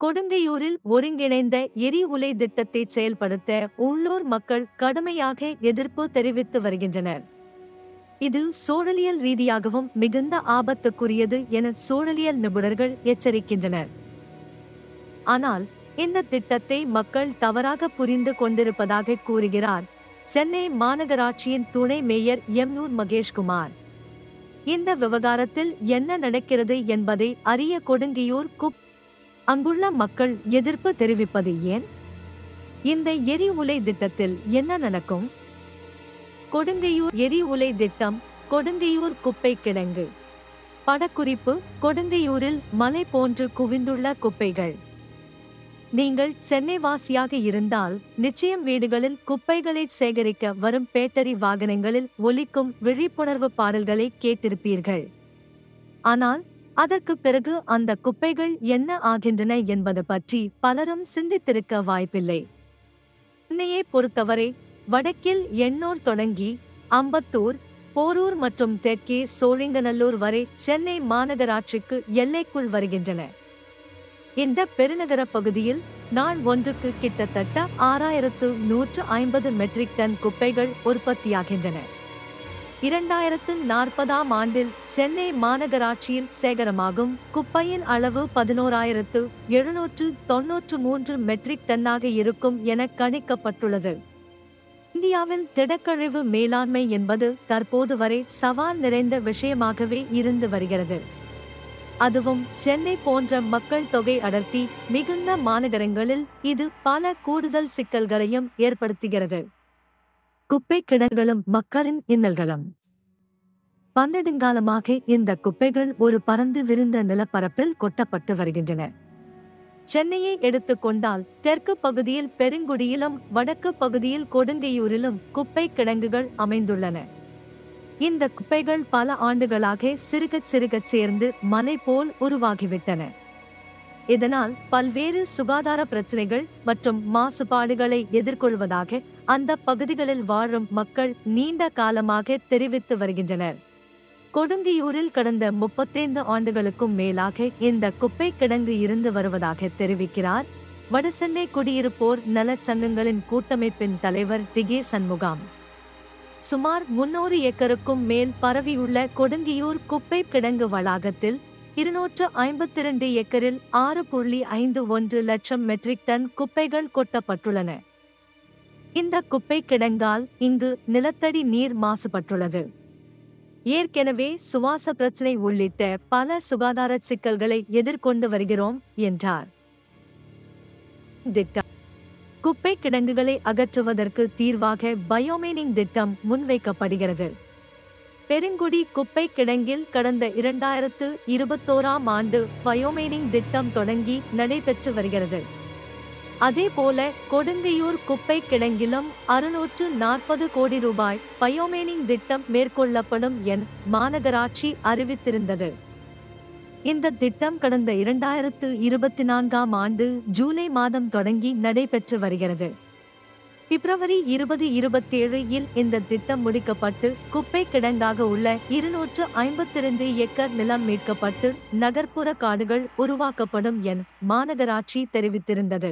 கொடுங்கையூரில் ஒருங்கிணைந்த எரிஉலை திட்டத்தை செயல்படுத்த உள்ளூர் மக்கள் கடுமையாக எதிர்ப்பு தெரிவித்து வருகின்றனர். இது சூழலியல் ரீதியாகவும் மிகுந்த ஆபத்துக்குரியது என சூழலியல் நிபுணர்கள் எச்சரிக்கின்றனர். ஆனால் இந்த திட்டத்தை மக்கள் தவறாக புரிந்து கொண்டிருப்பதாக கூறுகிறார் சென்னை மாநகராட்சியின் துணை மேயர் எம்னூர் மகேஷ்குமார். இந்த விவகாரத்தில் என்ன நடக்கிறது என்பதை அறிய கொடுங்கையூர் அங்குள்ள மக்கள் எதிர்ப்பு தெரிவிப்பது ஏன்? இந்த எரிஉலை திட்டத்தில் என்ன நடக்கும்? கொடுங்கையூர் எரிஉலை திட்டம். கொடுங்கையூர் குப்பை கிடங்கு. படக்குறிப்பு: கொடுங்கையூரில் மலை போன்று குவிந்துள்ள குப்பைகள். நீங்கள் சென்னைவாசியாக இருந்தால் நிச்சயம் வீடுகளில் குப்பைகளை சேகரிக்க வரும் பேட்டரி வாகனங்களில் ஒலிக்கும் விழிப்புணர்வு பாடல்களை கேட்டிருப்பீர்கள். ஆனால் அதற்கு பிறகு அந்த குப்பைகள் என்ன ஆகின்றன என்பது பற்றி பலரும் சிந்தித்திருக்க வாய்ப்பில்லை. சென்னையை பொறுத்தவரை வடக்கில் எண்ணூர் தொடங்கி அம்பத்தூர், போரூர் மற்றும் தெற்கே சோழிங்கநல்லூர் வரை சென்னை மாநகராட்சிக்கு எல்லைக்குள் வருகின்றன. இந்த பெருநகர பகுதியில் நாள் ஒன்றுக்கு கிட்டத்தட்ட 6150 மெட்ரிக் டன் குப்பைகள் உற்பத்தியாகின்றன. 2040ஆம் ஆண்டில் சென்னை மாநகராட்சியில் சேகரமாகும் குப்பையின் அளவு 11793 மெட்ரிக் டன்னாக இருக்கும் என கணிக்கப்பட்டுள்ளது. இந்தியாவில் திடக்கழிவு மேலாண்மை என்பது தற்போது வரை சவால் நிறைந்த விஷயமாகவே இருந்து வருகிறது. அதுவும் சென்னை போன்ற மக்கள் தொகை அடர்த்தி மிகுந்த மாநகரங்களில் இது பல கூடுதல் சிக்கல்களையும் ஏற்படுத்துகிறது. குப்பை கிடங்குகளும் மக்களின் இன்னல்களும். பன்னெடுங்காலமாக இந்த குப்பைகள் ஒரு பரந்து விரிந்த நிலப்பரப்பில் கொட்டப்பட்டு வருகின்றன. சென்னையை எடுத்துக்கொண்டால் தெற்கு பகுதியில் பெருங்குடியிலும் வடக்கு பகுதியில் கொடுங்கையூரிலும் குப்பை கிடங்குகள் அமைந்துள்ளன. இந்த குப்பைகள் பல ஆண்டுகளாக சிறுகச் சிறுகச் சேர்ந்து மலை போல் உருவாகிவிட்டன. இதனால் பல்வேறு சுகாதார பிரச்சினைகள் மற்றும் மாசுபாடுகளை எதிர்கொள்வதாக அந்த பகுதிகளில் வாழும் மக்கள் நீண்ட காலமாக தெரிவித்து வருகின்றனர். கொடுங்கையூரில் கடந்த 35 ஆண்டுகளுக்கும் மேலாக இந்த குப்பை கிடங்கு இருந்து வருவதாக தெரிவிக்கிறார் வடசென்னை குடியிருப்போர் நலச் சங்கங்களின் கூட்டமைப்பின் தலைவர் டிகே சண்முகம். சுமார் 300 ஏக்கருக்கும் மேல் பரவியுள்ள கொடுங்கையூர் குப்பை கிடங்கு வளாகத்தில் 252 ஏக்கரில் 6.51 லட்சம் மெட்ரிக் டன் குப்பைகள் கொட்டப்பட்டுள்ளன. இந்த குப்பை கிடங்கால் இங்கு நிலத்தடி நீர் மாசுபட்டுள்ளது. ஏற்கனவே சுவாச பிரச்சினை உள்ளிட்ட பல சுகாதார சிக்கல்களை எதிர்கொண்டு வருகிறோம் என்றார். திட்டம். குப்பை கிடங்குகளை அகற்றுவதற்கு தீர்வாக பயோமைனிங் திட்டம் முன்வைக்கப்படுகிறது. பெருங்குடி குப்பை கிடங்கில் கடந்த 2021ஆம் ஆண்டு பயோமைனிங் திட்டம் தொடங்கி நடைபெற்று வருகிறது. அதேபோல கொடுங்கையூர் குப்பை கிடங்கிலும் 640 கோடி ரூபாய் பயோமைனிங் திட்டம் மேற்கொள்ளப்படும் என மாநகராட்சி அறிவித்திருந்தது. இந்த திட்டம் கடந்த 2024ஆம் ஆண்டு ஜூலை மாதம் தொடங்கி நடைபெற்று வருகிறது. பிப்ரவரி 2027இல் இந்த திட்டம் முடிக்கப்பட்டு குப்பை கிடங்காக உள்ள 252 ஏக்கர் நிலம் மீட்கப்பட்டு நகர்ப்புற காடுகள் உருவாக்கப்படும் என மாநகராட்சி தெரிவித்திருந்தது.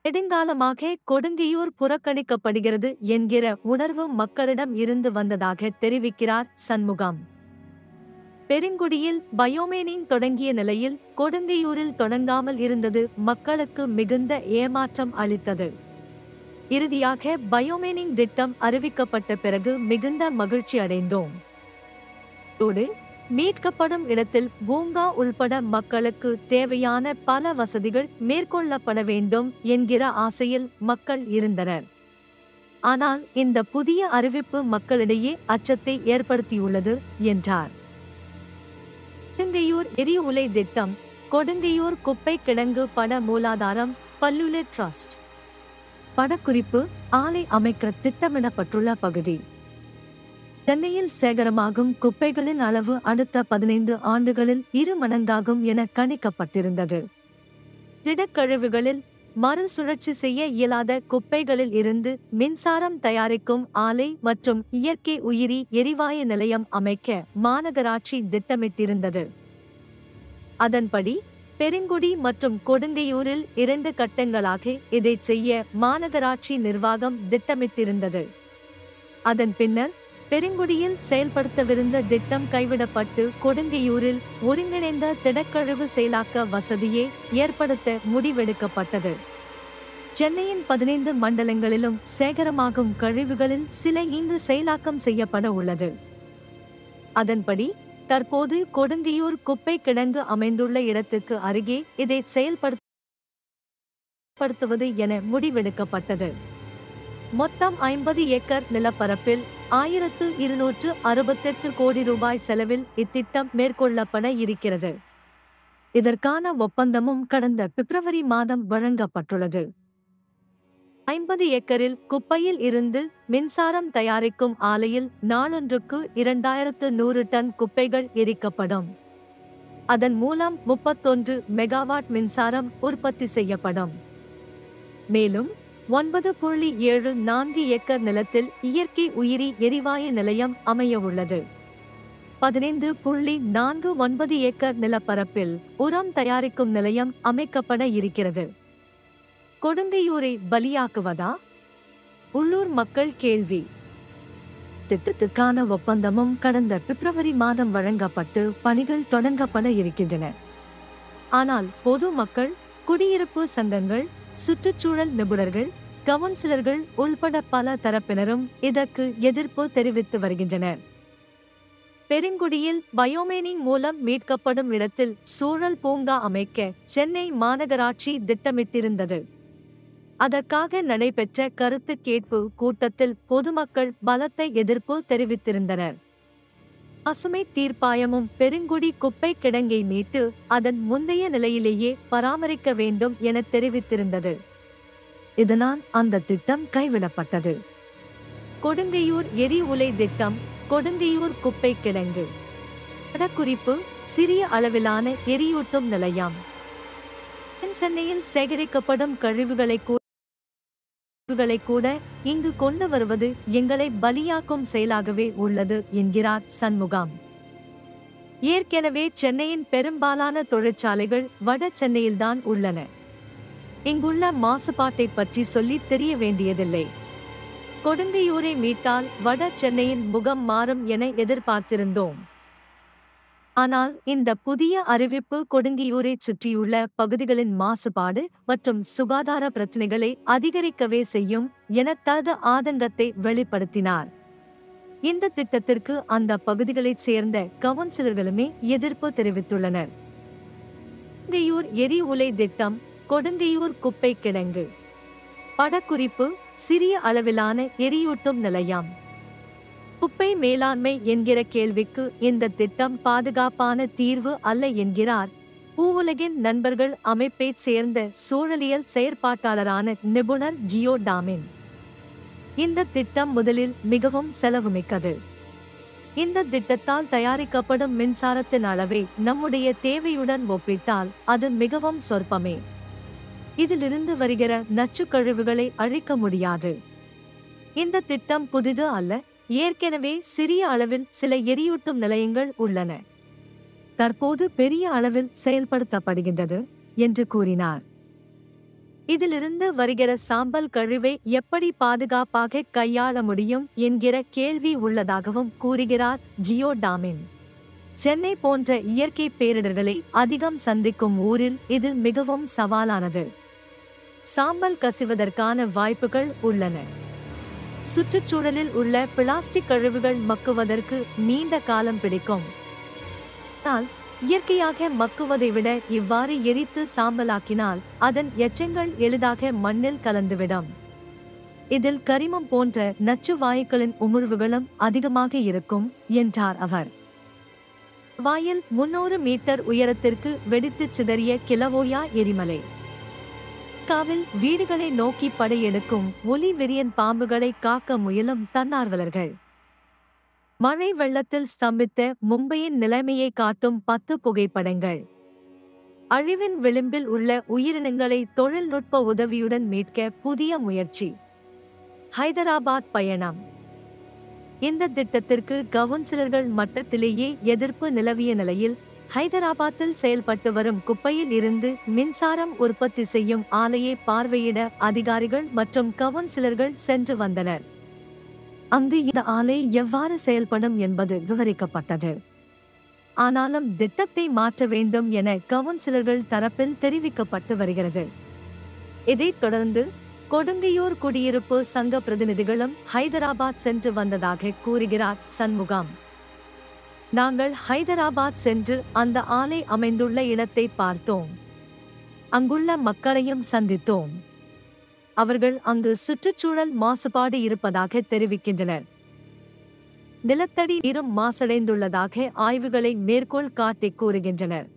நெடுங்காலமாக கொடுங்கையூர் புறக்கணிக்கப்படுகிறது என்கிற உணர்வு மக்களிடம் இருந்து வந்ததாக தெரிவிக்கிறார் சண்முகம். பெருங்குடியில் பயோமைனிங் தொடங்கிய நிலையில் கொடுங்கையூரில் தொடங்காமல் இருந்தது மக்களுக்கு மிகுந்த ஏமாற்றம் அளித்தது. இறுதியாக பயோமைனிங் திட்டம் அறிவிக்கப்பட்ட பிறகு மிகுந்த மகிழ்ச்சி அடைந்தோம். மீட்கப்படும் இடத்தில் பூங்கா உள்பட மக்களுக்கு தேவையான பல வசதிகள் மேற்கொள்ளப்பட வேண்டும் என்கிற ஆசையில் மக்கள் இருந்தனர். ஆனால் இந்த புதிய அறிவிப்பு மக்களிடையே அச்சத்தை ஏற்படுத்தியுள்ளது என்றார். கொடுங்கையூர் எரிஉலை திட்டம். கொடுங்கையூர் குப்பை கிடங்கு பட மூலாதாரம் பல்லுலை டிரஸ்ட். படக்குறிப்பு: ஆலை அமைக்க திட்டமிடப்பட்டுள்ள பகுதி. சென்னையில் சேகரமாகும் குப்பைகளின் அளவு அடுத்த 15 ஆண்டுகளில் 2 மடங்காகும் என கணிக்கப்பட்டிருந்தது. திடக்கழிவுகளில் மறுசுழற்சி செய்ய இயலாத குப்பைகளில் இருந்து மின்சாரம் தயாரிக்கும் ஆலை மற்றும் இயற்கை உயிரி எரிவாயு நிலையம் அமைக்க மாநகராட்சி திட்டமிட்டிருந்தது. அதன்படி பெருங்குடி மற்றும் கொடுங்கையூரில் 2 கட்டங்களாக இதைச் செய்ய மாநகராட்சி நிர்வாகம் திட்டமிட்டிருந்தது. அதன் பின்னர் பெருங்குடியில் செயல்படுத்தவிருந்த திட்டம் கைவிடப்பட்டு கொடுங்கையூரில் ஒருங்கிணைந்த திடக்கழிவு செயலாக்க வசதியை ஏற்படுத்த முடிவெடுக்கப்பட்டது. சென்னையின் 15 மண்டலங்களிலும் சேகரமாகும் கழிவுகளில் சில இங்கு செயலாக்கம் செய்யப்பட உள்ளது. அதன்படி தற்போது கொடுங்கையூர் குப்பை கிடங்கு அமைந்துள்ள இடத்துக்கு அருகே இதை செயல்படுத்துவது என முடிவெடுக்கப்பட்டது. மொத்தம் 50 ஏக்கர் நிலப்பரப்பில் 1268 கோடி ரூபாய் செலவில் இத்திட்டம் மேற்கொள்ளப்பட இருக்கிறது. இதற்கான ஒப்பந்தமும் கடந்த பிப்ரவரி மாதம் வழங்கப்பட்டுள்ளது. 50 ஏக்கரில் குப்பையில் இருந்து மின்சாரம் தயாரிக்கும் ஆலையில் நாளொன்றுக்கு 2100 டன் குப்பைகள் எரிக்கப்படும். அதன் மூலம் 31 மெகாவாட் மின்சாரம் உற்பத்தி செய்யப்படும். மேலும் 9.74 ஏக்கர் நிலத்தில் இயற்கை உயிரி எரிவாயு நிலையம் அமையவுள்ளது. 15.49 ஏக்கர் நிலப்பரப்பில் உரம் தயாரிக்கும் நிலையம் அமைக்கப்பட இருக்கிறது. கொடுங்கையூரை பலியாக்குவதா? உள்ளூர் மக்கள் கேள்வி. திட்டத்திற்கான ஒப்பந்தமும் கடந்த பிப்ரவரி மாதம் வழங்கப்பட்டு பணிகள் தொடங்கப்பட இருக்கின்றன. ஆனால் பொதுமக்கள், குடியிருப்பு சங்கங்கள், சுற்றுச்சூழல் நிபுணர்கள், கவுன்சிலர்கள் உள்பட பல தரப்பினரும் இதற்கு எதிர்ப்பு தெரிவித்து வருகின்றனர். பெருங்குடியில் பயோமைனிங் மூலம் மீட்கப்படும் இடத்தில் சூழல் பூங்கா அமைக்க சென்னை மாநகராட்சி திட்டமிட்டிருந்தது. அதற்காக நடைபெற்ற கருத்து கேட்பு கூட்டத்தில் பொதுமக்கள் பலத்த எதிர்ப்பு தெரிவித்திருந்தனர். பசுமை தீர்ப்பாயமும் பெருங்குடி குப்பை கிடங்கை மீட்டு அதன் முந்தைய நிலையிலேயே பராமரிக்க வேண்டும் என தெரிவித்திருந்தது. இதனால் அந்த திட்டம் கைவிடப்பட்டது. கொடுங்கையூர் எரி உலை திட்டம். கொடுங்கையூர் குப்பை கிடங்கு. படக்குறிப்பு: சிறிய அளவிலான எரியூட்டும் நிலையம். சென்னையில் சேகரிக்கப்படும் கழிவுகளை கூட இங்கு கொண்டு வருவது எங்களை பலியாக்கும் செயலாகவே உள்ளது என்கிறார் சண்முகம். ஏற்கனவே சென்னையின் பெரும்பாலான தொழிற்சாலைகள் வட சென்னையில்தான் உள்ளன. இங்குள்ள மாசுபாட்டை பற்றி சொல்லி தெரிய வேண்டியதில்லை. கொடுங்கையூரை மீட்டால் வட சென்னையின் முகம் மாறும் என எதிர்பார்த்திருந்தோம். ஆனால் இந்த புதிய அறிவிப்பு கொடுங்கையூரை சுற்றியுள்ள பகுதிகளின் மாசுபாடு மற்றும் சுகாதார பிரச்சினைகளை அதிகரிக்கவே செய்யும் என தனது ஆதங்கத்தை வெளிப்படுத்தினார். இந்த திட்டத்திற்கு அந்த பகுதிகளைச் சேர்ந்த கவுன்சிலர்களுமே எதிர்ப்பு தெரிவித்துள்ளனர். கொடுங்கையூர் எரி உலை திட்டம். கொடுங்கையூர் குப்பை கிடங்கு. படக்குறிப்பு: சிறிய அளவிலான எரியூட்டும் நிலையம். குப்பை மேலாண்மை என்கிற கேள்விக்கு இந்த திட்டம் பாதுகாப்பான தீர்வு அல்ல என்கிறார் பூவுலகின் நண்பர்கள் அமைப்பைச் சேர்ந்த சூழலியல் செயற்பாட்டாளரான நிபுணர் ஜியோ டாமின். இந்த திட்டம் முதலில் மிகவும் செலவுமிக்கது. இந்த திட்டத்தால் தயாரிக்கப்படும் மின்சாரத்தின் அளவை நம்முடைய தேவையுடன் ஒப்பிட்டால் அது மிகவும் சொற்பமே. இதிலிருந்து வருகிற நச்சுக் கழிவுகளை அழிக்க முடியாது. இந்த திட்டம் புதிது அல்ல. ஏற்கனவே சிறிய அளவில் சில எரியூட்டும் நிலையங்கள் உள்ளன. தற்போது பெரிய அளவில் செயல்படுத்தப்படுகின்றது என்று கூறினார். இதிலிருந்து வருகிற சாம்பல் கழிவை எப்படி பாதுகாப்பாக கையாள முடியும் என்கிற கேள்வி உள்ளதாகவும் கூறுகிறார் ஜியோ டாமின். சென்னை போன்ற இயற்கை பேரிடர்களை அதிகம் சந்திக்கும் ஊரில் இது மிகவும் சவாலானது. சாம்பல் கசிவதற்கான வாய்ப்புகள் உள்ளன. சுற்றுச்சூழலில் உள்ள பிளாஸ்டிக் கழிவுகள் மக்குவதற்கு நீண்ட காலம் பிடிக்கும். ஆனால் இயற்கையாக மக்குவதை விட இவ்வாறு எரித்து சாம்பலாக்கினால் அதன் எச்சங்கள் எளிதாக மண்ணில் கலந்துவிடும். இதில் கரிமம் போன்ற நச்சு வாயுக்களின் உமிழ்வுகளும் அதிகமாக இருக்கும் என்றார் அவர். வாயில் 300 மீட்டர் உயரத்திற்கு வெடித்துச் சிதறிய கிலவோயா எரிமலை. காவில் வீடுகளை நோக்கி படையெடுக்கும் ஒலி வெறியன் பாம்புகளை காக்க முயலும் தன்னார்வலர்கள். மழை வெள்ளத்தில் ஸ்தம்பித்த மும்பையின் நிலைமையை காட்டும் 10 புகைப்படங்கள். அழிவின் விளிம்பில் உள்ள உயிரினங்களை தொழில்நுட்ப உதவியுடன் மீட்க புதிய முயற்சி. ஹைதராபாத் பயணம். இந்த திட்டத்திற்கு கவுன்சிலர்கள் மட்டத்திலேயே எதிர்ப்பு நிலவிய நிலையில் ஹைதராபாத்தில் செயல்பட்டு வரும் குப்பையில் இருந்து மின்சாரம் உற்பத்தி செய்யும் ஆலையை பார்வையிட அதிகாரிகள் மற்றும் கவுன்சிலர்கள் சென்று வந்தனர். அங்கு இந்த ஆலை எவ்வாறு செயல்படும் என்பது விவரிக்கப்பட்டது. ஆனாலும் திட்டத்தை மாற்ற வேண்டும் என கவுன்சிலர்கள் தரப்பில் தெரிவிக்கப்பட்டு வருகிறது. இதைத் தொடர்ந்து கொடுங்கையூர் குடியிருப்பு சங்க பிரதிநிதிகளும் ஹைதராபாத் சென்று வந்ததாக கூறுகிறார் சண்முகம். நாங்கள் ஹைதராபாத் சென்று அந்த ஆலை அமைந்துள்ள இடத்தை பார்த்தோம். அங்குள்ள மக்களையும் சந்தித்தோம். அவர்கள் அங்கு சுற்றுச்சூழல் மாசுபாடு இருப்பதாக தெரிவிக்கின்றனர். நிலத்தடி நீரும் மாசடைந்துள்ளதாக ஆய்வுகளை மேற்கோள் காட்டி கூறுகின்றனர்.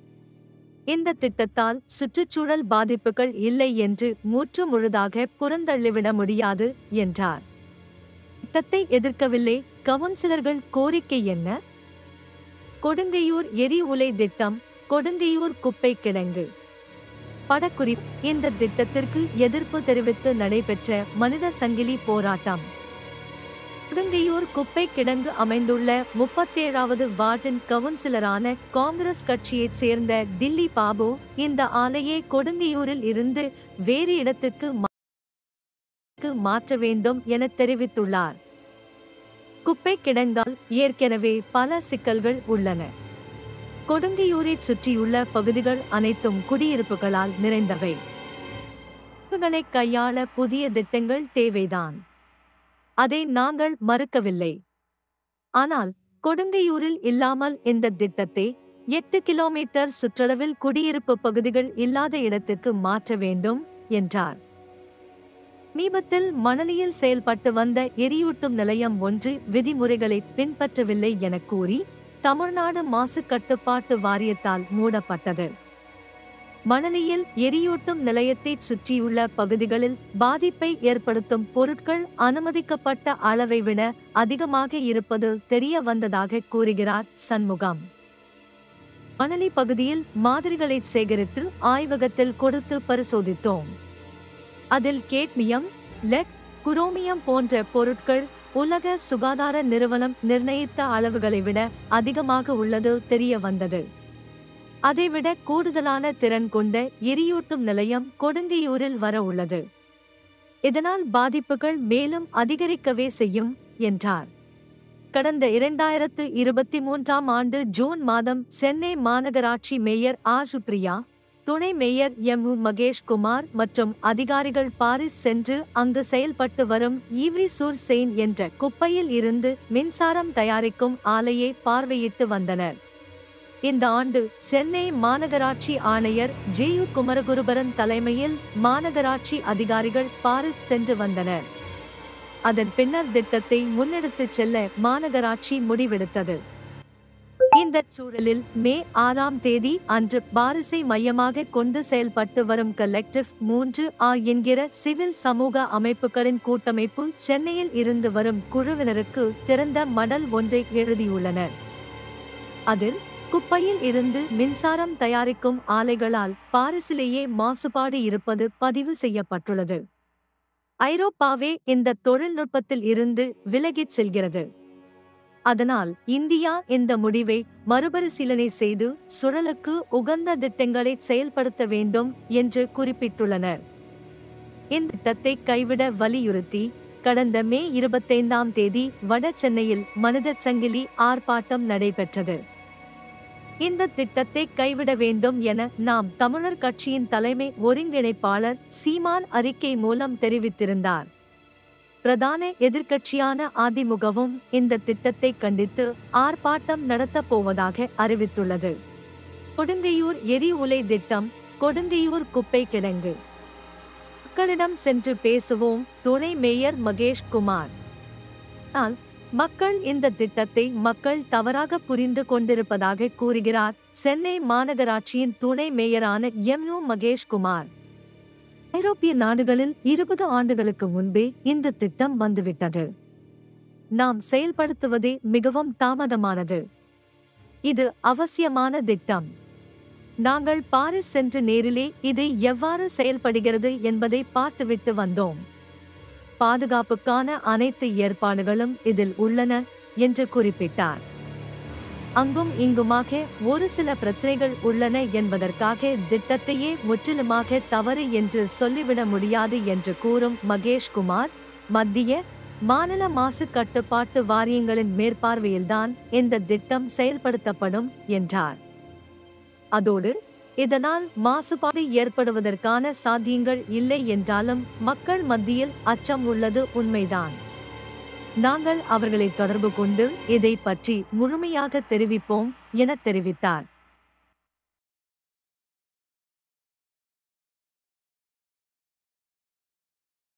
இந்த திட்டத்தால் சுற்றுச்சூழல் பாதிப்புகள் இல்லை என்று முற்று முழுதாக புறந்தள்ளிவிட முடியாது என்றார். திட்டத்தை எதிர்க்கவில்லை. கவுன்சிலர்கள் கோரிக்கை என்ன? கொடுங்கையூர் எரி உலை திட்டம், கொடுங்கையூர் குப்பை கிடங்கு. படக்குறிப்பு: இந்த திட்டத்திற்கு எதிர்ப்பு தெரிவித்து நடைபெற்ற மனித சங்கிலி போராட்டம். கொடுங்கையூர் குப்பை கிடங்கு அமைந்துள்ள 37வது வார்டின் கவுன்சிலரான காங்கிரஸ் கட்சியைச் சேர்ந்த தில்லி பாபு இந்த ஆலையை கொடுங்கையூரில் இருந்து வேறு இடத்துக்கு மாற்ற வேண்டும் என தெரிவித்துள்ளார். குப்பை கிடங்கால் ஏற்கனவே பல சிக்கல்கள் உள்ளன. கொடுங்கையூரைச் சுற்றியுள்ள பகுதிகள் அனைத்தும் குடியிருப்புகளால் நிறைந்தவை. இவர்களை கையாள புதிய திட்டங்கள் தேவைதான். அதை நாங்கள் மறுக்கவில்லை. ஆனால் கொடுங்கையூரில் இல்லாமல் இந்த திட்டத்தை 8 கிலோமீட்டர் சுற்றளவில் குடியிருப்பு பகுதிகள் இல்லாத இடத்துக்கு மாற்ற வேண்டும் என்றார். சமீபத்தில் மணலியில் செயல்பட்டு வந்த எரியூட்டும் நிலையம் ஒன்று விதிமுறைகளை பின்பற்றவில்லை என கூறி தமிழ்நாடு மாசு கட்டுப்பாட்டு வாரியத்தால் மூடப்பட்டது. மணலியில் எரியூட்டும் நிலையத்தைச் சுற்றியுள்ள பகுதிகளில் பாதிப்பை ஏற்படுத்தும் பொருட்கள் அனுமதிக்கப்பட்ட அளவை விட அதிகமாக இருப்பது தெரிய வந்ததாக கூறுகிறார் சண்முகம். மணலி பகுதியில் மாதிரிகளை சேகரித்து ஆய்வகத்தில் கொடுத்து பரிசோதித்தோம். அதில் கேட்மியம், லெட், குரோமியம் போன்ற பொருட்கள் உலக சுகாதார நிறுவனம் நிர்ணயித்த அளவுகளை விட அதிகமாக உள்ளது தெரிய வந்தது. அதைவிட கூடுதலான திறன் கொண்ட எரியூட்டும் நிலையம் கொடுங்கையூரில் வர உள்ளது. இதனால் பாதிப்புகள் மேலும் அதிகரிக்கவே செய்யும் என்றார். கடந்த 2023ஆம் ஆண்டு ஜூன் மாதம் சென்னை மாநகராட்சி மேயர் ஆர் சுப்ரியா, துணை மேயர் எம். மகேஷ் குமார் மற்றும் அதிகாரிகள் பாரிஸ் சென்று அங்கு செயல்பட்டு வரும் ஈவ்ரி சூர் செயின் என்ற குப்பையில் இருந்து மின்சாரம் தயாரிக்கும் ஆலையை பார்வையிட்டு வந்தனர். இந்த ஆண்டு சென்னை மாநகராட்சி ஆணையர் ஜே.யு. குமரகுருபரன் தலைமையில் மாநகராட்சி அதிகாரிகள் பாரிஸ் சென்று வந்தனர். அதன் பின்னர் திட்டத்தை முன்னெடுத்துச் செல்ல மாநகராட்சி முடிவெடுத்தது. இந்த சூழலில் மே 6ஆம் தேதி அன்று பாரிஸை மையமாக கொண்டு செயல்பட்டு வரும் கலெக்டிவ் 3A என்கிற சிவில் சமூக அமைப்புகளின் கூட்டமைப்பு சென்னையில் இருந்து வரும் குழுவினருக்கு திறந்த மடல் ஒன்றை எழுதியுள்ளனர். அதில் குப்பையில் இருந்து மின்சாரம் தயாரிக்கும் ஆலைகளால் பாரிஸிலேயே மாசுபாடு இருப்பது பதிவு செய்யப்பட்டுள்ளது. ஐரோப்பாவே இந்த தொழில்நுட்பத்தில் இருந்து விலகிச் செல்கிறது. அதனால் இந்தியா இந்த முடிவை மறுபரிசீலனை செய்து சுழலுக்கு உகந்த திட்டங்களை செயல்படுத்த வேண்டும் என்று குறிப்பிட்டுள்ளனர். இந்த திட்டத்தை கைவிட வலியுறுத்தி கடந்த மே 25ஆம் தேதி வட சென்னையில் மனித சங்கிலி ஆர்ப்பாட்டம் நடைபெற்றது. இந்த திட்டத்தை கைவிட வேண்டும் என நாம் தமிழர் கட்சியின் தலைமை ஒருங்கிணைப்பாளர் சீமான் அறிக்கை மூலம் தெரிவித்திருந்தார். பிரதான எதிர்க்கட்சியான அதிமுகவும் இந்த திட்டத்தை கண்டித்து ஆர்ப்பாட்டம் நடத்தப் போவதாக அறிவித்துள்ளது. கொடுங்கையூர் எரி உலை திட்டம், கொடுங்கையூர் குப்பை கிடங்கு. மக்களிடம் சென்று பேசுவோம்: துணை மேயர் மகேஷ் குமார். ஆனால் மக்கள் இந்த திட்டத்தை தவறாக புரிந்து கொண்டிருப்பதாக கூறுகிறார் சென்னை மாநகராட்சியின் துணை மேயரான எம். மகேஷ் குமார். ஐரோப்பிய நாடுகளில் 20 ஆண்டுகளுக்கு முன்பே இந்த திட்டம் வந்துவிட்டது. நாம் செயல்படுத்துவதே மிகவும் தாமதமானது. இது அவசியமான திட்டம். நாங்கள் பாரிஸ் சென்று நேரிலே இது எவ்வாறு செயல்படுகிறது என்பதை பார்த்துவிட்டு வந்தோம். பாதுகாப்புக்கான அனைத்து ஏற்பாடுகளும் இதில் உள்ளன என்று குறிப்பிட்டார். அங்கும் இங்குமாக ஒரு சில பிரச்சனைகள் உள்ளன என்பதற்காக திட்டத்தையே முற்றிலுமாக தவறு என்று சொல்லிவிட முடியாது என்று கூறும் மகேஷ் குமார், மத்திய, மாநில மாசு கட்டுப்பாட்டு வாரியங்களின் மேற்பார்வையில்தான் இந்த திட்டம் செயல்படுத்தப்படும் என்றார். அதோடு, இதனால் மாசுபாடு ஏற்படுவதற்கான சாத்தியங்கள் இல்லை என்றாலும் மக்கள் மத்தியில் அச்சம் உள்ளது உண்மைதான். நாங்கள் அவர்களை தொடர்பு கொண்டு இதை பற்றி முழுமையாக தெரிவிப்போம் என தெரிவித்தார்.